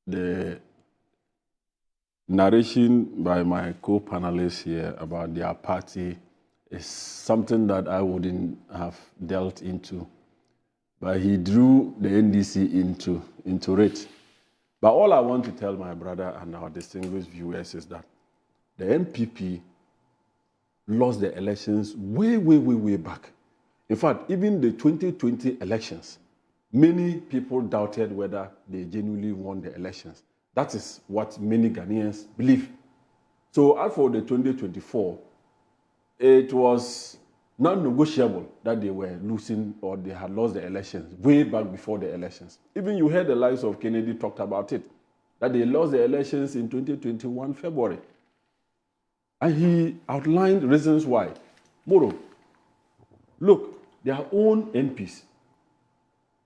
the narration by my co-panelists here about their party is something that I wouldn't have dealt into. But he drew the NDC into it. But all I want to tell my brother and our distinguished viewers is that the NPP lost the elections way back. In fact, even the 2020 elections, many people doubted whether they genuinely won the elections. That is what many Ghanaians believe. So as for the 2024, it was non-negotiable that they were losing or they had lost the elections way back before the elections. Even you heard the likes of Kennedy talked about it, that they lost the elections in 2021 February. And he outlined reasons why. Moro, look, their own MPs,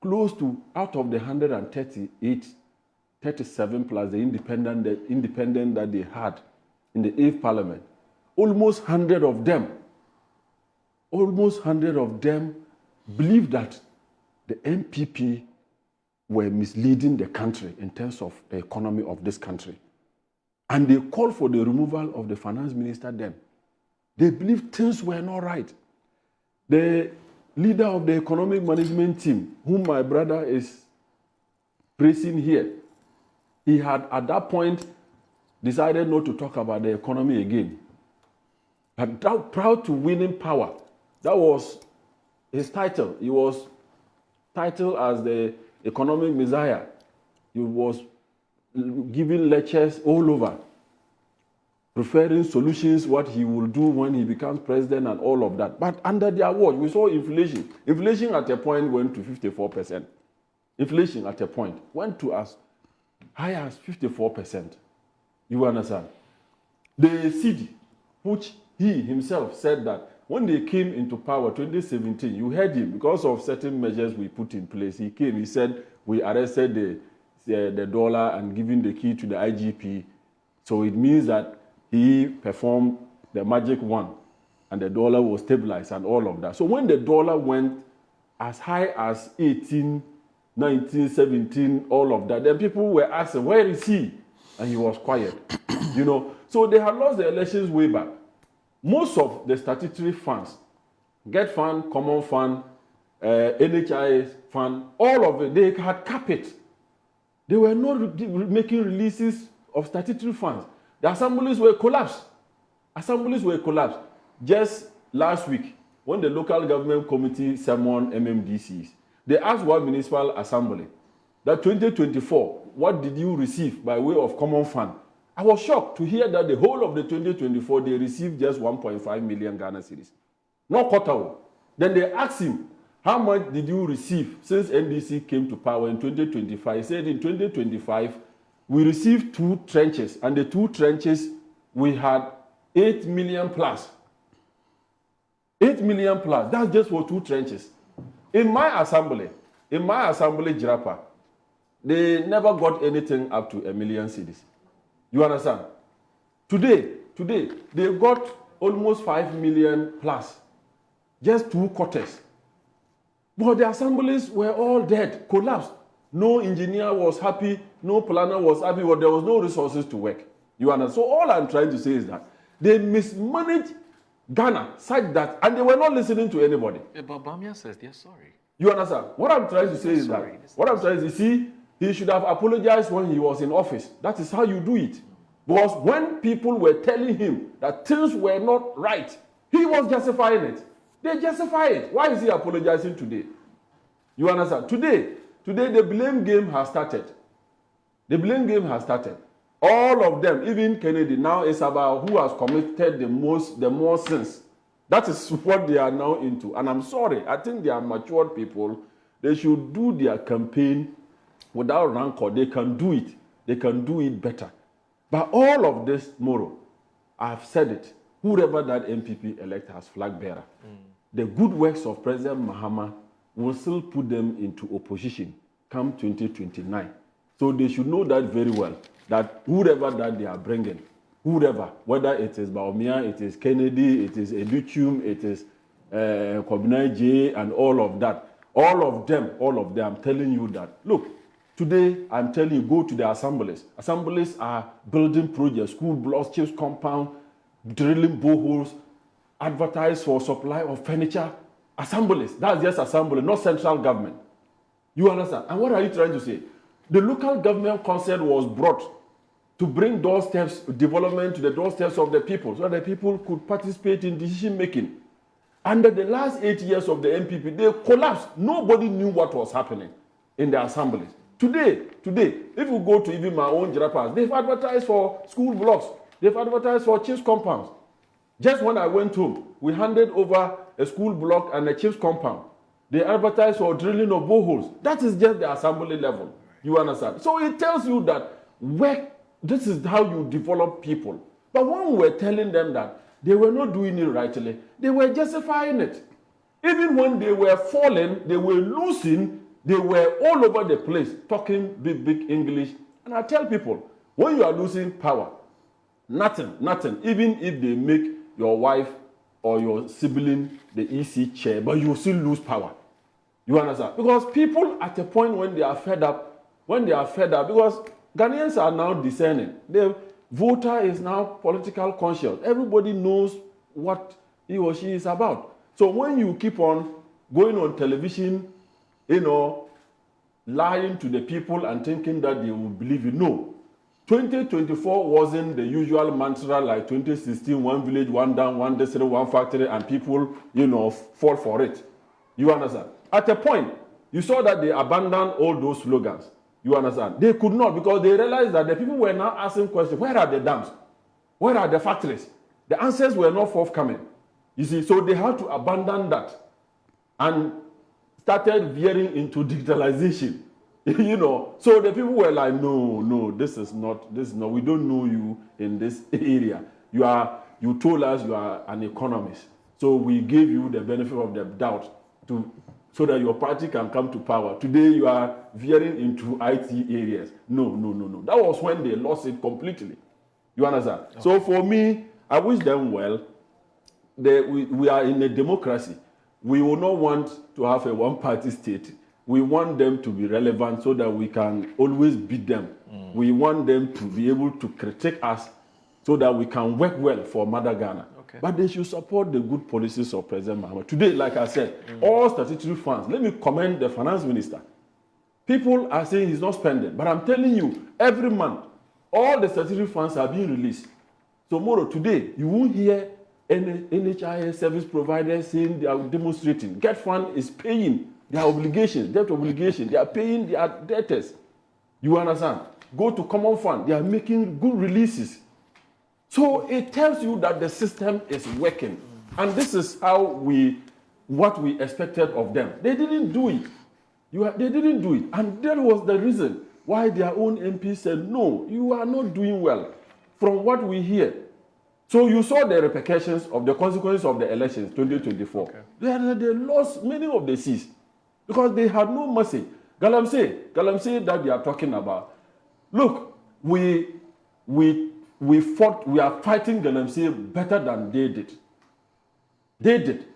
close to out of the 138, 37 plus the independent that they had in the 8th Parliament, almost 100 of them believe that the NPP were misleading the country in terms of the economy of this country. And they called for the removal of the finance minister then. They believed things were not right. The leader of the economic management team, whom my brother is praising here, he had at that point decided not to talk about the economy again. But proud to winning power. That was his title. He was titled as the economic messiah. He was giving lectures all over, preferring solutions, what he will do when he becomes president and all of that. But under their watch, we saw inflation. Inflation at a point went to 54%. Inflation at a point went to as high as 54%. You understand? The CD, which he himself said that when they came into power 2017, you heard him, because of certain measures we put in place, he came, he said, we arrested the dollar and given the key to the IGP. So it means that he performed the magic one and the dollar was stabilized and all of that. So when the dollar went as high as 18, 19, 17, all of that, then people were asking, where is he? And he was quiet. So they had lost the elections way back. Most of the statutory funds, Get Fund, Common Fund, NHIS Fund, all of it, they had capped it. They were not making releases of statutory funds. The assemblies were collapsed. Just last week, when the local government committee summoned MMDCs, they asked one municipal assembly that 2024, what did you receive by way of common fund? I was shocked to hear that the whole of the 2024, they received just 1.5 million Ghana cedis. Not quarter. Then they asked him, how much did you receive since NDC came to power in 2025? He said in 2025, we received 2 trenches, and the 2 trenches, we had 8 million plus. 8 million plus, that's just for 2 trenches. In my assembly, Jirapa, they never got anything up to 1 million cedis. You understand? Today, they got almost 5 million plus. Just 2 quarters. But the assemblies were all dead, collapsed. No engineer was happy, no planner was happy, but there was no resources to work. You understand? So all I'm trying to say is that they mismanaged Ghana such that, and they were not listening to anybody. But Bawumia says they're sorry. You understand? What I'm trying to say is that, he should have apologized when he was in office. That is how you do it. Because when people were telling him that things were not right, he was justifying it. They justify it. Why is he apologizing today? You understand? Today, the blame game has started. All of them, even Kennedy, now is about who has committed the more sins. That is what they are now into. And I'm sorry, I think they are matured people. They should do their campaign without rancor. They can do it. They can do it better. But all of this, Moro, I've said it, whoever that NPP elect as flag bearer, the good works of President Mahama will still put them into opposition come 2029. So they should know that very well, that whoever that they are bringing, whether it is Bawumia, it is Kennedy, it is Educhum, it is Kobinai J, and all of that, all of them, I'm telling you that, look, Today, I'm telling you, go to the assemblies. Assemblies are building projects, school blocks, chiefs compound, drilling boreholes, advertise for supply of furniture. Assemblies, that's just assembly, not central government. You understand? And what are you trying to say? The local government concept was brought to bring doorsteps development to the doorsteps of the people so that the people could participate in decision making. Under the last 8 years of the NPP, they collapsed. Nobody knew what was happening in the assemblies. Today, if you go to even my own Jirapa, they've advertised for school blocks. They've advertised for chiefs compounds. Just when I went home, we handed over a school block and a chiefs compound. They advertised for drilling of boreholes. That is just the assembly level. You understand? So it tells you that this is how you develop people. But when we were telling them that they were not doing it rightly, they were justifying it. Even when they were falling, they were losing, they were all over the place talking big English. And I tell people, when you are losing power, nothing, even if they make your wife or your sibling the EC chair, but you will still lose power. You understand? Because people at a point when they are fed up, because Ghanaians are now discerning. The voter is now political conscious. Everybody knows what he or she is about. So when you keep on going on television, lying to the people and thinking that they will believe you, no. 2024 wasn't the usual mantra like 2016, one village, one dam, one district, one factory, and people, fall for it. You understand? At a point, you saw that they abandoned all those slogans. You understand? They could not, because they realized that the people were now asking questions. Where are the dams? Where are the factories? The answers were not forthcoming. You see, so they had to abandon that and started veering into digitalization. So the people were like, no, this is not, we don't know you in this area. You told us you are an economist. So we gave you the benefit of the doubt so that your party can come to power. Today you are veering into IT areas. No. That was when they lost it completely. You understand? Okay. So for me, I wish them well. We are in a democracy. We will not want to have a one-party state. We want them to be relevant so that we can always beat them. We want them to be able to critique us so that we can work well for Mother Ghana. Okay. But they should support the good policies of President Mahama. Today, like I said, all statutory funds, let me commend the finance minister. People are saying he's not spending, but I'm telling you, every month, all the statutory funds are being released. Tomorrow, today, you won't hear any NHIS service providers saying they are demonstrating. Get Fund is paying their obligations, debt obligation. They are paying their debtors. You understand? Go to Common Fund. They are making good releases. So it tells you that the system is working. And this is what we expected of them. They didn't do it. They didn't do it. And that was the reason why their own MP said, no, you are not doing well from what we hear. So you saw the repercussions of the consequences of the elections 2024. Okay. They lost many of the seats because they had no mercy. Galamsey that they are talking about. Look, we are fighting Galamsey better than they did. They did.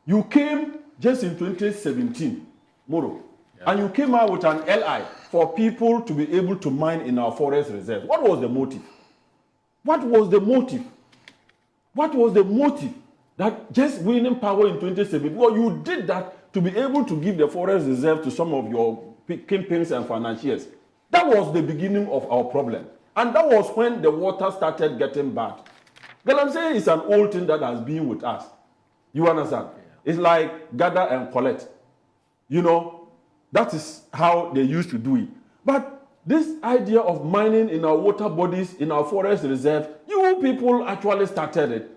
You came just in 2017, Moro, and you came out with an LI for people to be able to mine in our forest reserve. What was the motive? What was the motive that just winning power in 2017? Well, you did that to be able to give the forest reserve to some of your kingpins and financiers. That was the beginning of our problem. And that was when the water started getting bad. Galamsey is an old thing that has been with us. You understand? Yeah. It's like gather and collect. That is how they used to do it. But this idea of mining in our water bodies, in our forest reserve, you people actually started it.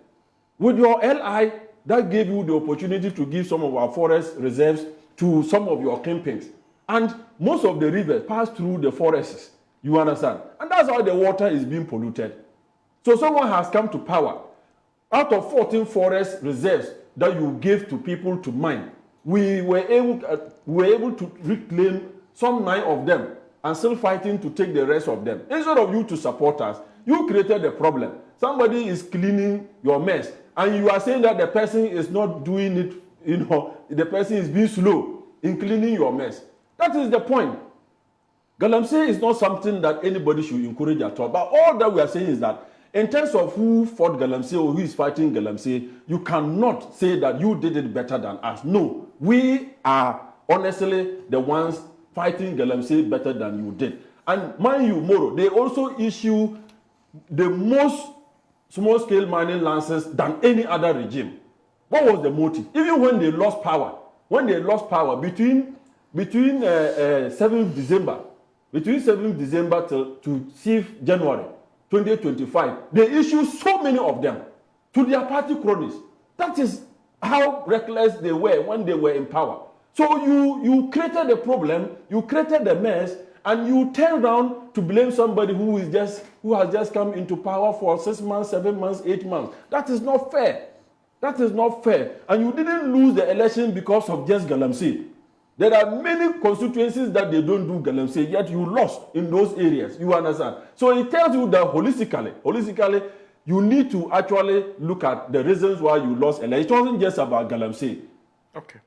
With your LI, that gave you the opportunity to give some of our forest reserves to some of your kingpins. And most of the rivers pass through the forests. You understand? And that's how the water is being polluted. So someone has come to power. Out of 14 forest reserves that you gave to people to mine, we were able to reclaim some 9 of them and still fighting to take the rest of them. Instead of you to support us, you created the problem. Somebody is cleaning your mess, and you are saying that the person is not doing it, the person is being slow in cleaning your mess. That is the point. Galamsey is not something that anybody should encourage at all. But all that we are saying is that in terms of who fought Galamsey or who is fighting Galamsey, you cannot say that you did it better than us. No, we are honestly the ones fighting Galamsey better than you did. And mind you, Moro, they also issue the most small-scale mining licenses than any other regime. What was the motive? Even when they lost power, between 7th December, between 7th December to 6th January 2025, they issued so many of them to their party cronies. That is how reckless they were when they were in power. So you created a problem, you created a mess, and you turn around to blame somebody who has just come into power for 6 months, 7 months, 8 months. That is not fair. That is not fair. And you didn't lose the election because of just Galamsey. There are many constituencies that they don't do Galamsey, yet you lost in those areas. You understand? So it tells you that holistically, you need to actually look at the reasons why you lost election. It wasn't just about Galamsey. Okay.